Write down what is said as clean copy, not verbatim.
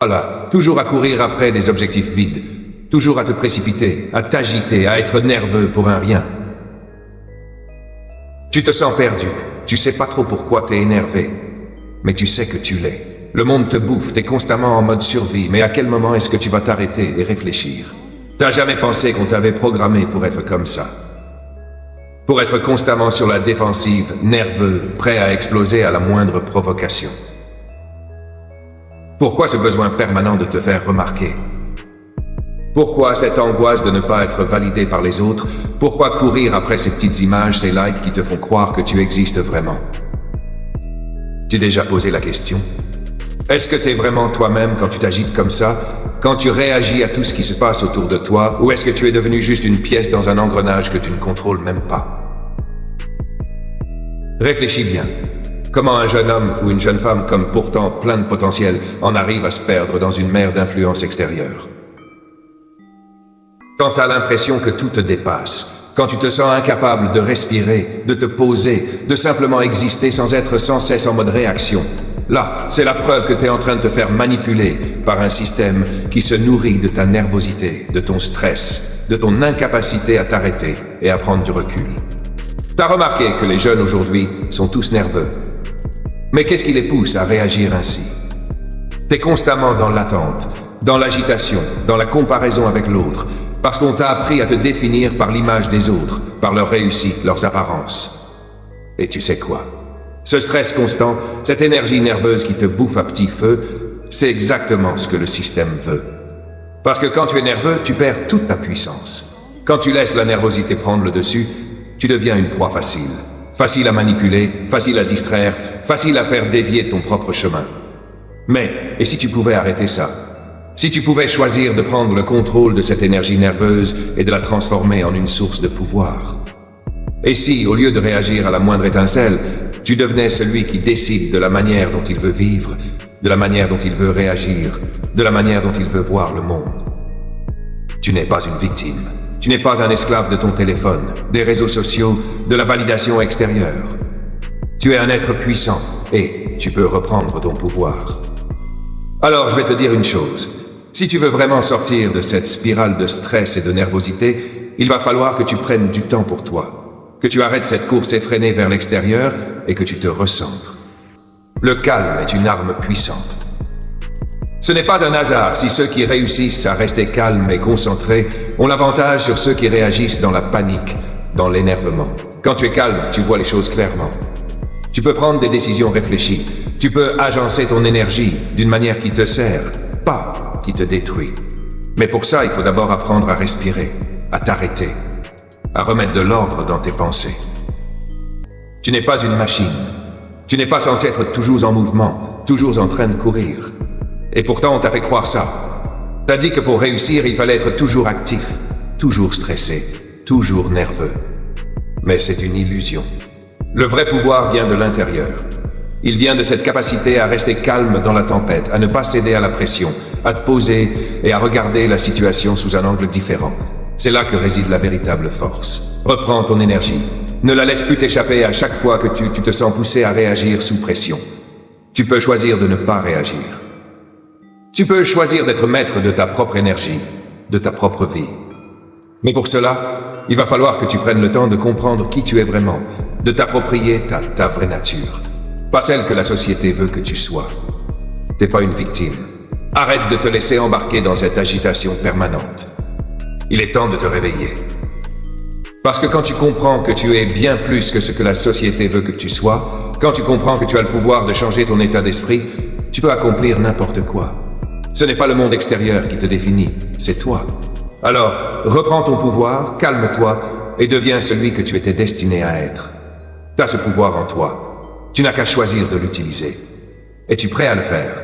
Voilà, toujours à courir après des objectifs vides, toujours à te précipiter, à t'agiter, à être nerveux pour un rien. Tu te sens perdu, tu sais pas trop pourquoi t'es énervé, mais tu sais que tu l'es. Le monde te bouffe, t'es constamment en mode survie, mais à quel moment est-ce que tu vas t'arrêter et réfléchir? T'as jamais pensé qu'on t'avait programmé pour être comme ça? Pour être constamment sur la défensive, nerveux, prêt à exploser à la moindre provocation. Pourquoi ce besoin permanent de te faire remarquer? Pourquoi cette angoisse de ne pas être validé par les autres? Pourquoi courir après ces petites images, ces likes qui te font croire que tu existes vraiment? Tu t'es déjà posé la question? Est-ce que t'es vraiment toi-même quand tu t'agites comme ça? Quand tu réagis à tout ce qui se passe autour de toi? Ou est-ce que tu es devenu juste une pièce dans un engrenage que tu ne contrôles même pas? Réfléchis bien. Comment un jeune homme ou une jeune femme, comme pourtant plein de potentiel, en arrive à se perdre dans une mer d'influence extérieure? Quand t'as l'impression que tout te dépasse, quand tu te sens incapable de respirer, de te poser, de simplement exister sans être sans cesse en mode réaction, là, c'est la preuve que t'es en train de te faire manipuler par un système qui se nourrit de ta nervosité, de ton stress, de ton incapacité à t'arrêter et à prendre du recul. T'as remarqué que les jeunes aujourd'hui sont tous nerveux. Mais qu'est-ce qui les pousse à réagir ainsi? T'es constamment dans l'attente, dans l'agitation, dans la comparaison avec l'autre, parce qu'on t'a appris à te définir par l'image des autres, par leur réussite, leurs apparences. Et tu sais quoi? Ce stress constant, cette énergie nerveuse qui te bouffe à petit feu, c'est exactement ce que le système veut. Parce que quand tu es nerveux, tu perds toute ta puissance. Quand tu laisses la nervosité prendre le dessus, tu deviens une proie facile. Facile à manipuler, facile à distraire, facile à faire dévier ton propre chemin. Mais, et si tu pouvais arrêter ça? Si tu pouvais choisir de prendre le contrôle de cette énergie nerveuse et de la transformer en une source de pouvoir? Et si, au lieu de réagir à la moindre étincelle, tu devenais celui qui décide de la manière dont il veut vivre, de la manière dont il veut réagir, de la manière dont il veut voir le monde? Tu n'es pas une victime. Tu n'es pas un esclave de ton téléphone, des réseaux sociaux, de la validation extérieure. Tu es un être puissant et tu peux reprendre ton pouvoir. Alors, je vais te dire une chose. Si tu veux vraiment sortir de cette spirale de stress et de nervosité, il va falloir que tu prennes du temps pour toi, que tu arrêtes cette course effrénée vers l'extérieur et que tu te recentres. Le calme est une arme puissante. Ce n'est pas un hasard si ceux qui réussissent à rester calmes et concentrés ont l'avantage sur ceux qui réagissent dans la panique, dans l'énervement. Quand tu es calme, tu vois les choses clairement. Tu peux prendre des décisions réfléchies. Tu peux agencer ton énergie d'une manière qui te sert, pas qui te détruit. Mais pour ça, il faut d'abord apprendre à respirer, à t'arrêter, à remettre de l'ordre dans tes pensées. Tu n'es pas une machine. Tu n'es pas censé être toujours en mouvement, toujours en train de courir. Et pourtant, on t'a fait croire ça. T'as dit que pour réussir, il fallait être toujours actif, toujours stressé, toujours nerveux. Mais c'est une illusion. Le vrai pouvoir vient de l'intérieur. Il vient de cette capacité à rester calme dans la tempête, à ne pas céder à la pression, à te poser et à regarder la situation sous un angle différent. C'est là que réside la véritable force. Reprends ton énergie. Ne la laisse plus t'échapper à chaque fois que tu te sens poussé à réagir sous pression. Tu peux choisir de ne pas réagir. Tu peux choisir d'être maître de ta propre énergie, de ta propre vie. Mais pour cela, il va falloir que tu prennes le temps de comprendre qui tu es vraiment, de t'approprier ta vraie nature. Pas celle que la société veut que tu sois. T'es pas une victime. Arrête de te laisser embarquer dans cette agitation permanente. Il est temps de te réveiller. Parce que quand tu comprends que tu es bien plus que ce que la société veut que tu sois, quand tu comprends que tu as le pouvoir de changer ton état d'esprit, tu peux accomplir n'importe quoi. Ce n'est pas le monde extérieur qui te définit, c'est toi. Alors, reprends ton pouvoir, calme-toi et deviens celui que tu étais destiné à être. Tu as ce pouvoir en toi. Tu n'as qu'à choisir de l'utiliser. Es-tu prêt à le faire?